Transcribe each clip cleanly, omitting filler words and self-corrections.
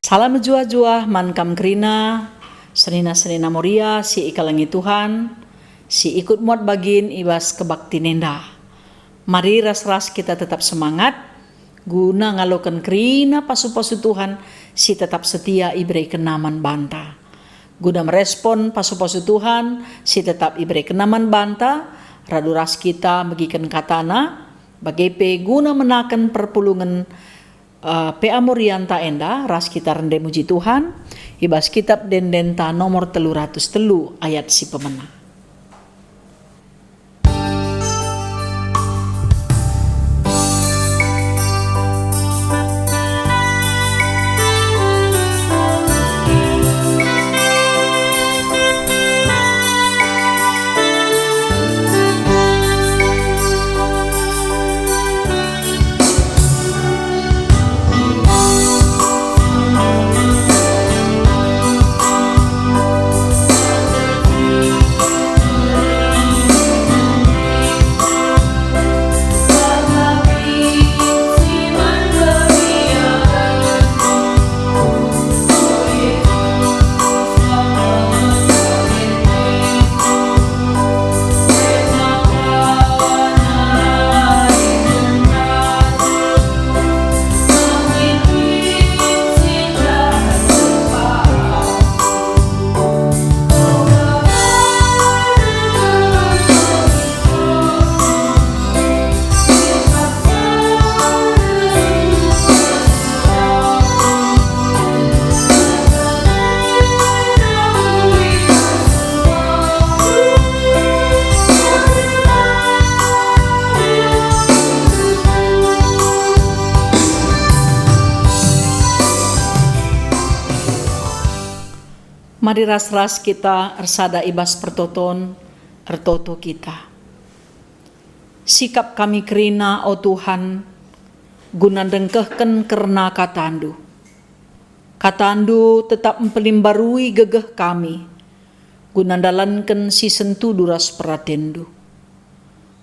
Salam jua-jua man kam krina, serina-serina moria si ikalangi Tuhan, si ikut muat bagin ibas kebakti nenda. Mari ras-ras kita tetap semangat, guna ngalokan krina pasu-pasu Tuhan, si tetap setia iberi kenaman banta. Guna merespon pasu-pasu Tuhan, si tetap iberi kenaman banta, radu ras kita bagikan katana, bagepe guna menakan perpulungan PA Morianta enda ras kita rende muji Tuhan ibas kitab dendenta nomor 303 ayat si pemenang. Mari ras-ras kita ersada ibas pertoton ertoto kita. Sikap kami kerina o Tuhan guna dengkehken kerna katandu. Katandu tetap mempelimbarui gegeh kami guna dalanken si sentu duras peratendu.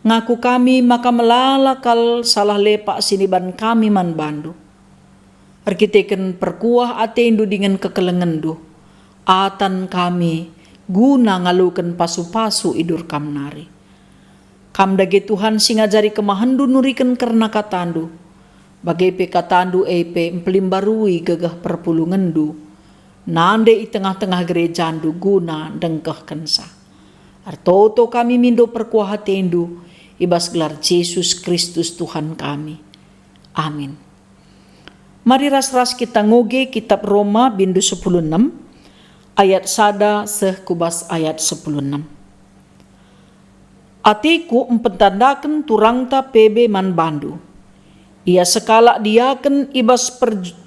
Ngaku kami maka melalakal salah lepak siniban kami man bandu. Arkiteken perkuah atendu dengan kekelengendu. Atan kami guna ngaluken pasu-pasu idur kam nari. Kam dage Tuhan singajari kemahandu nuriken karena katandu. Bagai katandu epe empelimbarui gegah perpulungendu. Nande i tengah-tengah gerejandu guna dengkeh kensa. Artoto kami mindo perkuah hatendu ibas gelar Yesus Kristus Tuhan kami. Amin. Mari ras-ras kita ngoge kitab Roma bindu 16. Ayat sada kubas ayat 16. Atiku empentandaken turangta PB man bandu. Ia sekala diaken ibas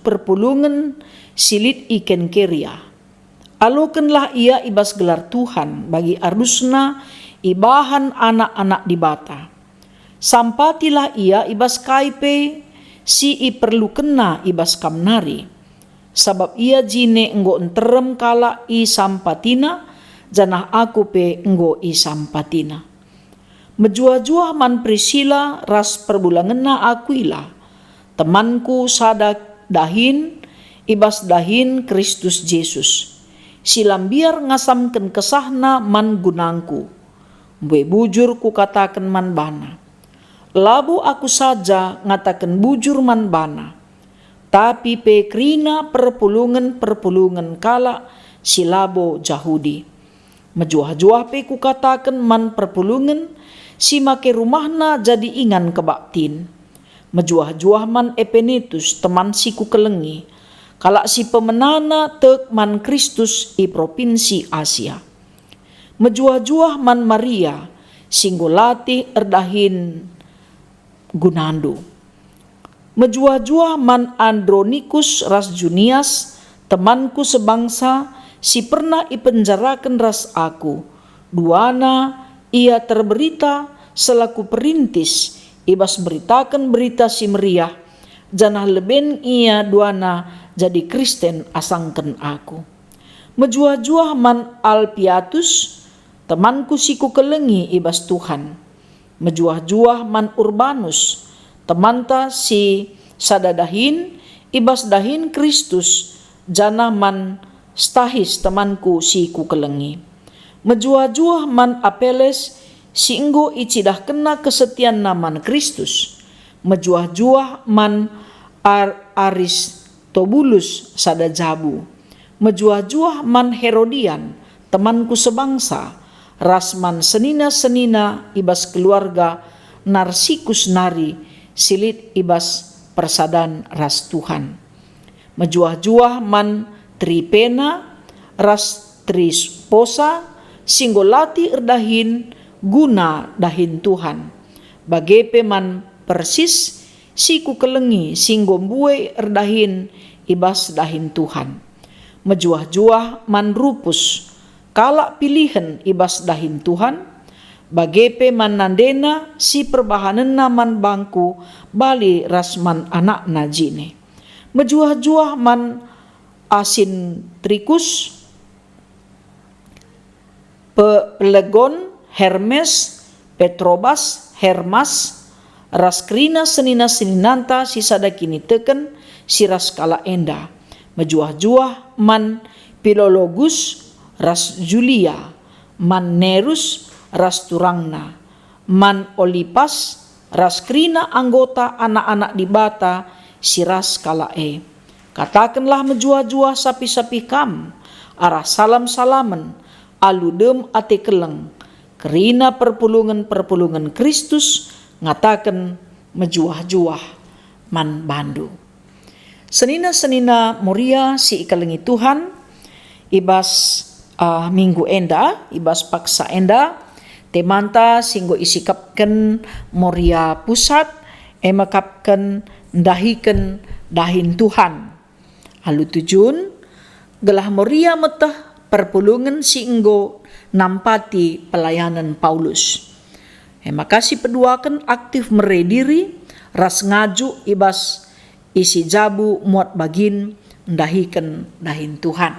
perpulungan silit iken keria. Alukenlah ia ibas gelar Tuhan bagi arusna ibahan anak-anak di bata. Sampatilah ia ibas kaipe si iperlukena ibas kamnari. Sabab ia jine enggo enterem kala i sampatina, janah aku pe enggo i sampatina. Menjua-jua man Priscilla ras perbulangena akuila, temanku sadak dahin, ibas dahin Kristus Yesus. Silam biar ngasamken kesahna man gunangku, mbue bujur ku kataken man bana. Labu aku saja ngataken bujur man bana. Tapi pe krina perpulungan kala silabo Jahudi. Mejuah-juah pe ku katakan man perpulungan si make rumahna jadi ingan kebaktin. Mejuah-juah man Epenetus teman si ku kelengi. Kala si pemenana tek man Kristus i provinsi Asia. Mejuah-juah man Maria singgulati erdahin gunandu. Menjua-jua man Andronikus ras Junias, temanku sebangsa, si pernah ipenjarakan ras aku. Duana ia terberita selaku perintis, ibas beritakan berita si meriah, janah leben ia duana jadi Kristen asangken aku. Menjua-jua man Alpiatus, temanku siku kelengi ibas Tuhan. Menjuah-juah man Urbanus, temanta si sadadahin ibas dahin Kristus jana man stahis temanku si ku kelengi. Menjua-jua man apeles si enggo icidah kena kesetian naman Kristus. Menjua-jua man Aristobulus sada jabu. Menjua-jua man Herodian temanku sebangsa. Rasman senina-senina ibas keluarga Narsikus nari silit ibas persadan ras Tuhan. Menjua-jua man Tripena ras Trisposa singgolati erdahin guna dahin Tuhan. Bagepe man persis siku kelengi singgombue erdahin ibas dahin Tuhan. Menjua-jua man Rupus kalak pilihan ibas dahin Tuhan. Bagepe man nandena si perbahanan naman bangku bali rasman anak najine. Menjua-jua man Asintrikus, Pelegon, Hermes, Petrobas, Hermas, raskrina senina seninanta si sada kini teken si ras kala enda. Menjua-jua man Pilologus, ras Julia, man Nerus, ras Turangna, man Olipas, raskrina anggota anak-anak di bata si ras kala e. Katakanlah menjua-jua sapi-sapi kam, arah salam-salaman, aludem ate keleng, kerina perpulungan-perpulungan Kristus, ngatakan menjua-jua man bandu. Senina-senina muria si ikalengi Tuhan, ibas minggu enda, ibas paksa enda, temanta singgo isikapkan muria pusat, emakapkan dahikan dahin Tuhan. Halu tujun, gelah moria metah perpulungan si enggo nampati pelayanan Paulus. Makasih peduakan aktif merediri, ras ngaju ibas isi jabu muat bagin dahikan dahin Tuhan.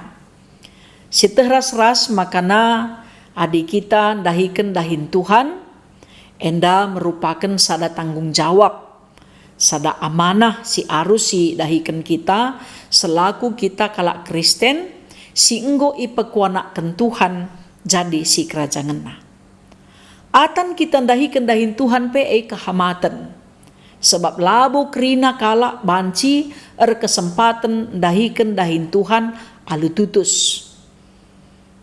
Siteras-ras makana adik kita dahikan dahin Tuhan, enda merupakan sada tanggung jawab, sada amanah si arus si dahikan kita selaku kita kalak Kristen si enggo ipekuanakan Tuhan jadi si kerajanganna. Atan kita dahikan dahin Tuhan pe kehamatan sebab labo kerina kalak banci kesempatan dahikan dahin Tuhan alu tutus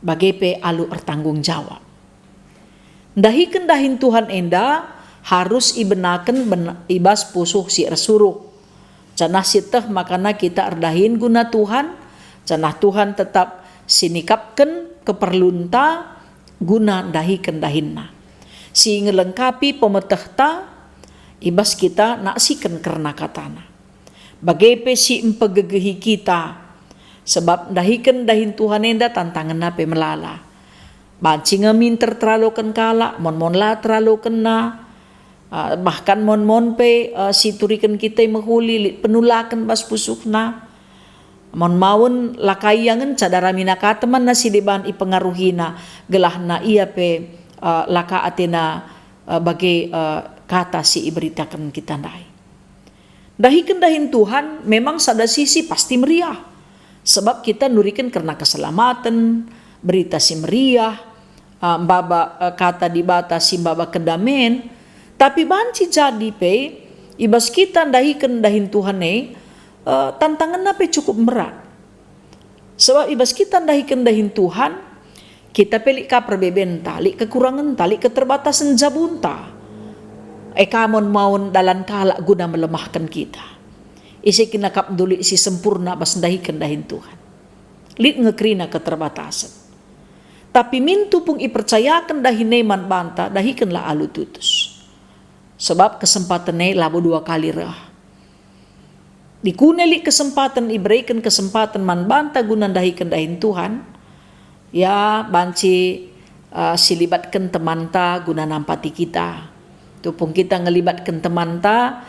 bagepe alu ertanggung jawab. Dahikan dahin Tuhan enda harus ibenakan ibas pusuh si ersuruh. Canah siteh makana kita erdahin guna Tuhan, canah Tuhan tetap sinikapkan keperlunta guna dahikan dahinna. Si ngelengkapi pemetehta ibas kita naksikan karena katana. Bagepe si empegegehi kita sebab dahikan dahin Tuhan enda tantangan nape melala. Banci ngeminter terlalu kala, mon la terlalu kena. Bahkan mon pe si turikan kita mahuli penulakan bas pusukna mon maun lakayangan cadara minaka teman nasi deban ipengaruhina gelahna ia pe laka atena bagai kata si iberitakan kita dahikan dahin Tuhan memang sada sisi pasti meriah sebab kita nurikan karena keselamatan berita si meriah baba kata dibatasi baba kedamen. Tapi banci jadi pe ibas kita dahikan dahin Tuhan tantangan nape cukup berat. Sebab ibas kita dahikan dahin Tuhan kita pelik ka perbeben tali kekurangan tali keterbatasan jabunta. Kamon maun dalan kala guna melemahkan kita. Isi kinakap dulu isi sempurna bas dahikan dahin Tuhan. Lit ngekrina keterbatasan. Tapi mintu pung ipercayakan dahin man banta dahikanlah alu tutus. Sebab kesempatan labu dua kali rah. Dikuneli kesempatan iberikan kesempatan man banta guna dahikan dahin Tuhan. Ya banci silibatkan temanta guna nampati kita. Tupung kita ngelibatkan temanta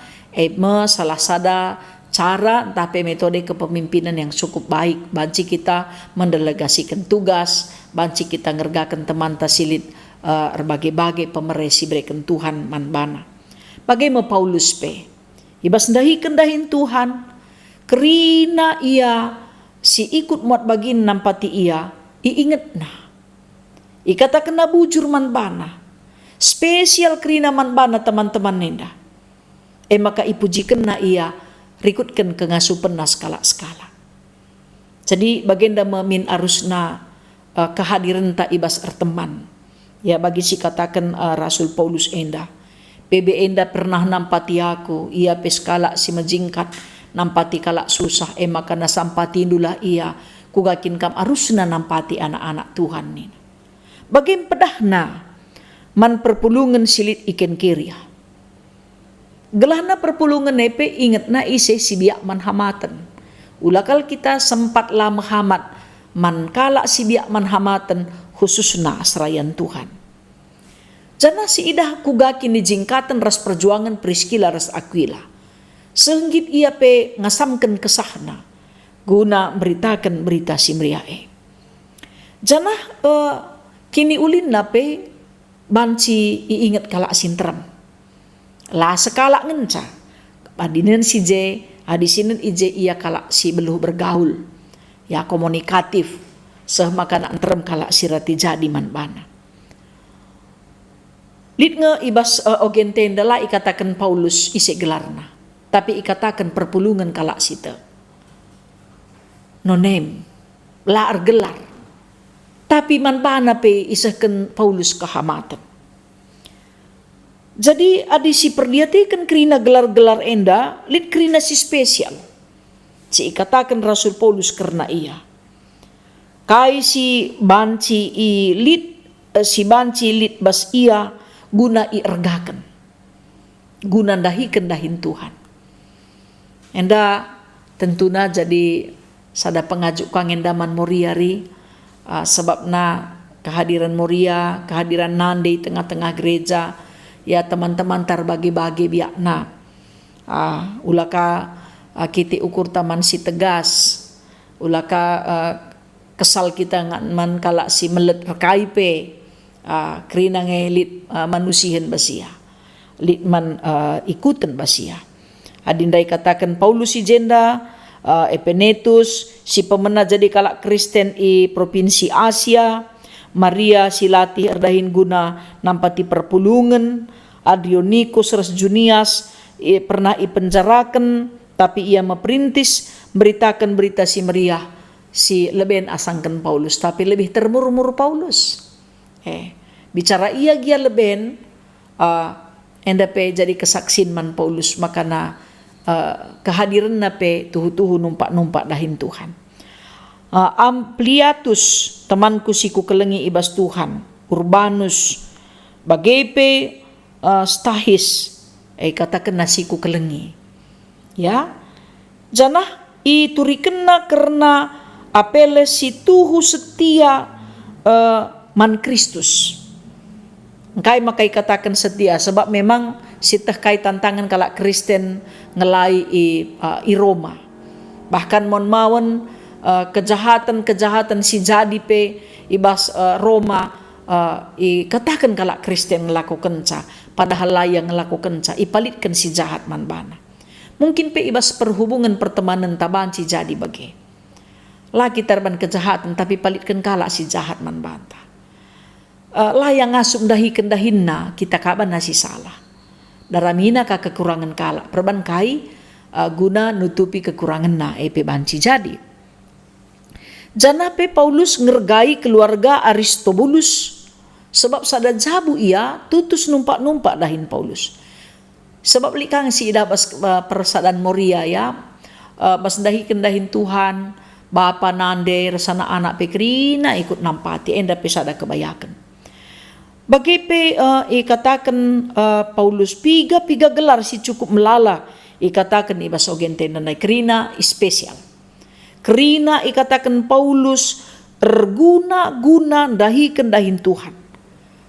salah sada cara tapi metode kepemimpinan yang cukup baik. Banci kita mendelegasikan tugas, banci kita ngergakan temanta silit berbagai-bagai pemeresi berikan Tuhan man bana. Bagaimana Paulus pe? Ibas dahikan dahin Tuhan, kerina ia si ikut muat bagin nampati ia, iinget na. Ikata kena bujur man bana. Spesial kerina man bana teman-teman nenda. Maka ipujikan na ia, rikutkan ke ngasupen na skala-skala. Jadi bagenda memin arusna kehadiran ta ibas erteman. Ya bagi si katakan Rasul Paulus enda. PB enda pernah nampati aku, ia peskala si majingkat, nampati kalak susah, maka nasampati indulah ia, kugakin kam arusna nampati anak-anak Tuhan ni. Bagaim pedahna man perpulungan silit iken kiria. Gelahna perpulungan nepe ingat na ise si biak man hamatan. Ulakal kita sempat lah Muhammad man kalak si biak man hamatan khususna serayan Tuhan. Jana si idah kugakin di jingkatan ras perjuangan Priscilla ras Aquila. Sehenggit ia pe ngasamkan kesahna guna beritakan berita si meriae. Jana kini ulin nape banci iingat kalak sintram. Lah sekala ngenca. Adinen si je, adisinen ije ia kalak si beluh bergaul. Ya komunikatif. Sehmakan antrem kalak sirati jadi man bana. Lid nge ibas ogen tendala ikatakan Paulus isi gelarna. Tapi ikatakan perpulungan kalak sita. No name. La gelar. Tapi man bana pe isahkan Paulus kehamatan. Jadi adi si perdiatikan kerina gelar-gelar enda, lid kerina si spesial. Si ikatakan Rasul Paulus karena ia. Kai si banci i lid, si banci lid bas ia guna i ergakan. Guna dahikan dahin Tuhan. Enda tentuna jadi sada pengajuk kang endaman moriari. Sebabna kehadiran Moria, kehadiran Nande di tengah-tengah gereja, ya teman-teman terbagi-bagi biakna. Ulaka kita ukur taman si tegas, ulaka kesal kita man kalak si melet rekaipe, kerina ngelit manusihan basia, lit man ikutan basia. Adindai katakan Paulus si jenda, Epenetus si pemena jadi kalak Kristen i provinsi Asia, Maria silati erdahin guna nampati perpulungan, Adrionikus ras Junias pernah i penjarakan, tapi ia memperintis beritakan berita si Maria si leben asangkan Paulus, tapi lebih termurmur Paulus. Bicara ia gia leben endape jadi kesaksin man Paulus makana kehadiran nape tuhu-tuhu numpak-numpak dahin Tuhan. Ampliatus temanku siku kelengi ibas Tuhan, Urbanus bagepe Stahis katakan nasiku kelengi. Ya. Janah iturikena karena apele si tuhu setia man Kristus. Engkai makai katakan setia sebab memang sitah kai tantangan kalak Kristen ngelai i Roma. Bahkan mon mawon kejahatan si jadi pe ibas Roma i katakan kalak Kristen ngelakukan ca padahal layang ngelakukan ca ipalitkan si jahat man bana. Mungkin pe ibas perhubungan pertemanan taban si jadi bagi. Lagi terban kejahatan tapi palitkan kalak si jahat man banta. Layang ngasuk dahi kendahinna kita kaban nasi salah. Daramina ka kekurangan kalak perban kai guna nutupi kekurangan na epe banci jadi. Jana pe Paulus ngergai keluarga Aristobulus sebab sada jabu ia tutus numpak-numpak dahin Paulus. Sebab likang si ida bas persadaan Moria ya bas dahi kendahin Tuhan bapa nande resana anak pe kerina ikut nampati enda pe sada kebayakan. Bagi pe ikatakan Paulus piga gelar si cukup melala ikatakan ibas ogen tendanai kerina spesial. Kerina ikatakan Paulus erguna-guna dahikan dahin Tuhan.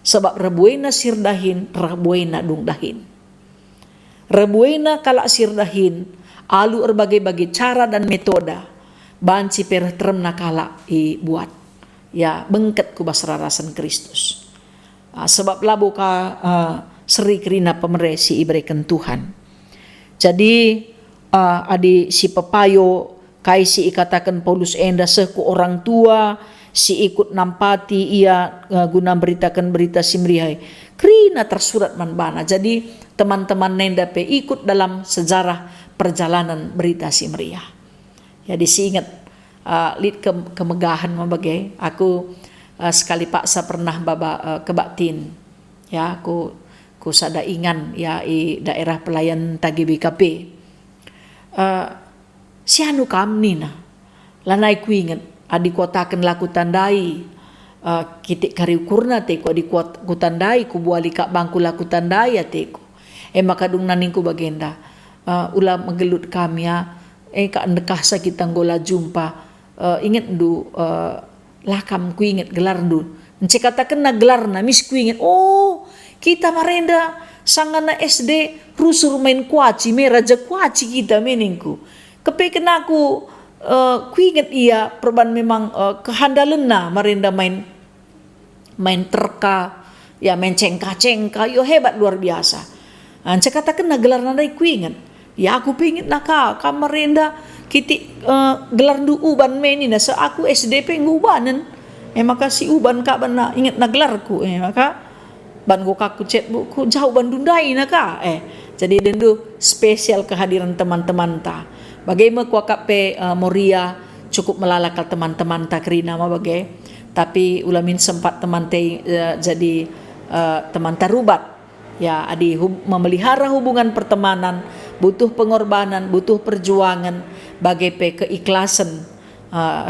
Sebab rebuena sirdahin, rebuena dung dahin. Rebuena kalak sirdahin, alu berbagai-bagai cara dan metoda. Banci perterem nakala buat. Ya bengket kubas rarasan Kristus. Sebab labu ka seri kerina pemeresi iberikan Tuhan. Jadi adi si pepayo Kai si ikatakan Paulus enda seku orang tua, si ikut nampati ia guna beritakan berita si mrihai. Krina tersurat man bana. Jadi teman-teman nenda pe ikut dalam sejarah perjalanan berita si meriah. Jadi si ingat lid kemegahan mabagai. Aku sekali paksa pernah baba kebaktin. Ya aku sada ingan ya i daerah pelayan tagi BKP. Si anu kam nina lanai ku ingat adi kotakan laku tandai kitik kariukurna teko adi ku tandai ku buali kak bangku laku tandai ya teko makadung naningku bagenda ulah megelut kami ya kak ndekah sa kita ngola jumpa ingat du lakam ku ingat gelar du encek katakan na gelar na mis ku ingat oh kita marenda sangana SD rusur main kuaci me raja kuaci kita meningku kepekan aku kuinget iya perban memang kehandalenna marenda main terka ya main cengka yo hebat luar biasa. Saya katakan na gelar nandai kuinget ya aku pingin naka kamarenda kiti gelar du uban meni na sa aku SDP ngubanen maka si uban ka ban inget na gelarku maka ban go kaku chat buku jauh bandundai naka jadi dendu spesial kehadiran teman-teman ta. Bagaimana kuakap pe Moria cukup melalakal teman-teman takrina ma bagai tapi ulamin sempat teman te jadi teman tarubat ya adi memelihara hubungan pertemanan butuh pengorbanan butuh perjuangan bagai pe keikhlasan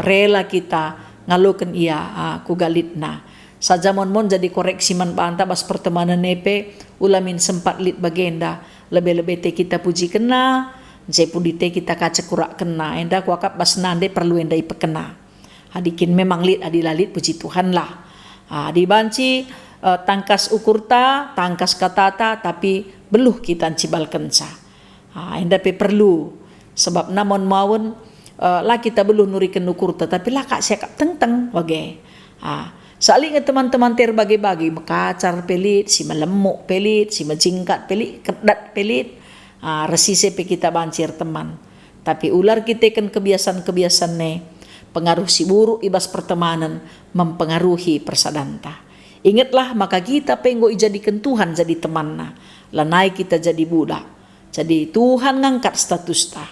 rela kita ngalukan ia ku galitna saja mon jadi koreksi man banta bas pertemanan nepe ulamin sempat lit bagenda lebih-lebih te kita puji kena Jepudite kita kaca kurak kena enda kuakap bas nande perlu enda ipekena hadikin memang lit adilalit puji Tuhan lah dibanci tangkas ukurta tangkas katata tapi beluh kita cibal kenca enda pe perlu sebab namon mawon lah kita beluh nuriken ukurta tapi lah kak siakap teng wage saling teman-teman terbagi-bagi mekacar pelit si melemuk pelit si majingkat pelit kedat pelit resi sepe kita bancir teman tapi ular kita kan kebiasaan ne pengaruh si buruk ibas pertemanan mempengaruhi persadanta ingatlah maka kita penggo ijadikan Tuhan jadi temanna lanai kita jadi budak jadi Tuhan ngangkat status ta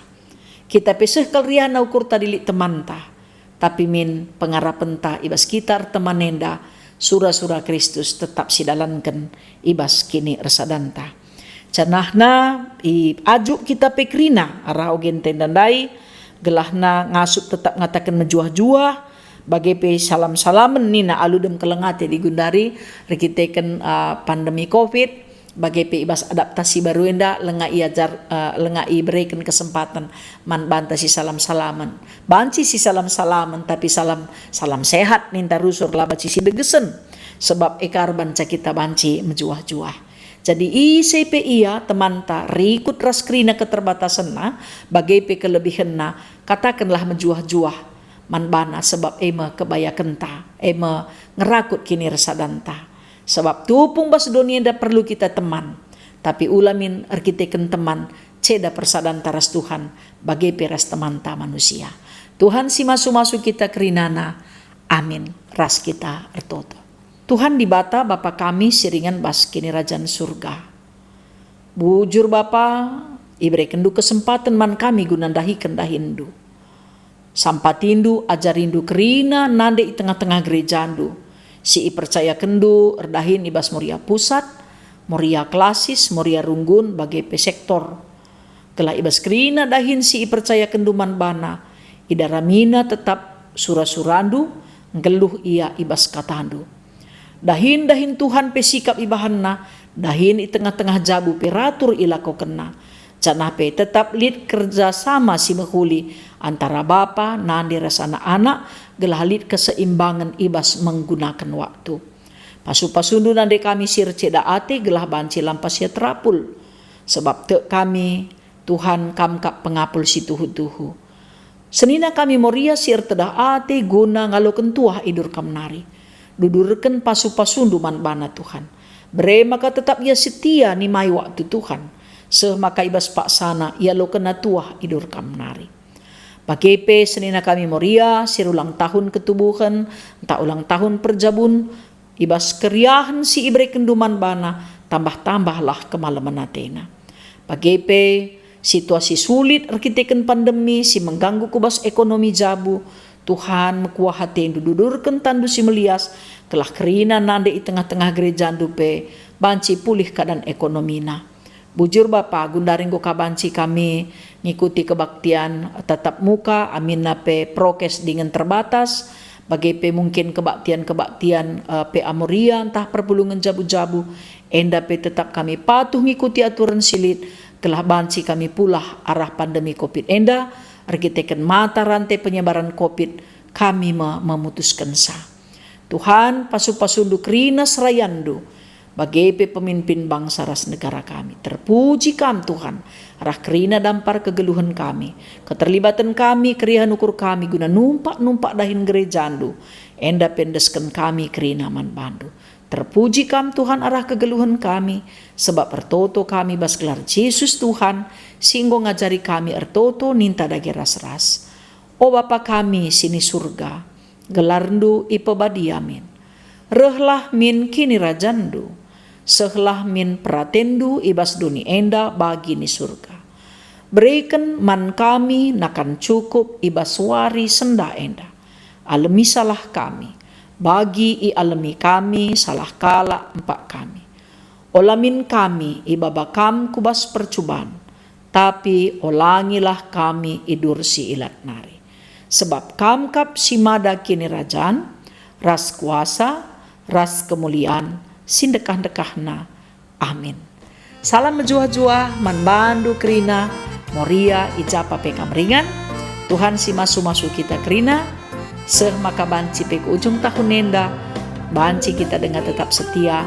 kita peseh kalriana ukur tadilik teman ta tapi min pengarapan ta ibas kita teman nenda sura-sura Kristus tetap sidalankan ibas kini resadanta canahna i ajuk kita pekrina arah ogen tendandai gelahna ngasup tetap ngatakan menjuah-juah bagai pe salam-salamen nina aludem kelengate digundari rekiteken pandemi Covid bagai pe ibas adaptasi baru enda lengai ajar lengai berikan kesempatan man banta si salam-salaman banci si salam-salaman tapi salam sehat ninta rusur labaci si degesen sebab ekar banca kita banci menjuah-juah. Jadi ICP ia teman ta rikut raskrina keterbatasan na bagai pe kelebihan na katakanlah menjuah-juah manbana sebab ema kebaya kenta ema ngerakut kini resadanta sebab tupung bas dunia da perlu kita teman tapi ulamin arkiteken teman ceda persadanta ras Tuhan bagai pe ras teman ta manusia Tuhan si masu-masu kita kerinana amin ras kita ertoto Tuhan dibata Bapa kami siringan bas kini rajan surga. Bujur Bapa, ibere kendu kesempatan man kami gunandahi kendahindu. Sampatindu ajarindu kerina nande i tengah-tengah gerejandu. Si i percaya kendu erdahin ibas Moria pusat, Moria klasis, Moria runggun bagai pesektor. Kelah ibas kerina dahin si i percaya kendu man bana. Idaramina tetap surasurandu, ngeluh ia ibas katandu. Dahin Tuhan pesikap ibahanna dahin i tengah-tengah jabu peratur ilako kena canah pe tetap lid kerjasama si mehuli antara bapa nandi rasana anak gelah lid keseimbangan ibas menggunakan waktu pasu-pasundu nande kami sir ceda ate gelah banci lampas ya terapul sebab te kami Tuhan kamkap pengapul si tuhu-tuhu senina kami Moria sir tedah ate guna ngaloken tuah idur kamnari dudurkan pasu-pasundu man bana Tuhan. Bre maka tetap ia setia ni mai waktu Tuhan. Seh maka ibas paksana ia lo kena tuah idur kamnari. Bagepe senina kami moria, sirulang tahun ketubuhan, entah ulang tahun perjabun, ibas keriahan si ibre kenduman bana, tambah-tambahlah kemalaman natena. Bagepe situasi sulit arkiteken pandemi si mengganggu kubas ekonomi jabu, Tuhan mekuahate dudurkan tandu si melias, telah kerina nande i tengah-tengah gereja dupe, banci pulih keadaan ekonomina. Bujur Bapa, gundaring go kabanci kami ngikuti kebaktian tatap muka, amin nape prokes dengan terbatas, bagepe mungkin kebaktian pe amoria entah perpulungan jabu-jabu, enda pe tetap kami patuh ngikuti aturan silit, telah banci kami pula arah pandemi COVID enda, arkiteken mata rantai penyebaran COVID, kami memutuskan Tuhan pasu-pasunduk rina serayandu, bagepe pemimpin bangsa ras negara kami. Terpuji kam Tuhan, arah kerina dampar kegeluhan kami, keterlibatan kami, keriahan ukur kami, guna numpak dahin gerejandu, enda pendeskan kami kerina man bandu. Terpuji kam Tuhan arah kegeluhan kami, sebab ertoto kami bas gelar Yesus Tuhan, singgo ngajari kami ertoto ninta dage ras-ras. O Bapa kami sini surga, gelarndu ipebadiamin, rehlah min kini rajandu, sehlah min pratendu ibas duni enda bagi ni surga. Berikan man kami nakan cukup ibas wari senda enda. Alemi salah kami, bagi i alemi kami salah kala empak kami. Olamin kami ibabakam kubas percubaan, tapi olangilah kami idur si ilat nari. Sebab kamkap si mada kini rajan, ras kuasa, ras kemuliaan, sindekah-dekahna. Amin. Salam menjua-jua, man bandu kerina, moria ijapa pekam ringan. Tuhan si masu-masu kita kerina, seh maka banci pe ke ujung tahun nenda, banci kita dengan tetap setia,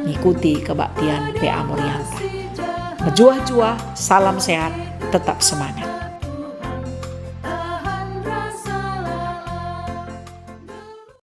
ngikuti kebaktian pe amorianta. Menjua-jua, salam sehat, tetap semangat.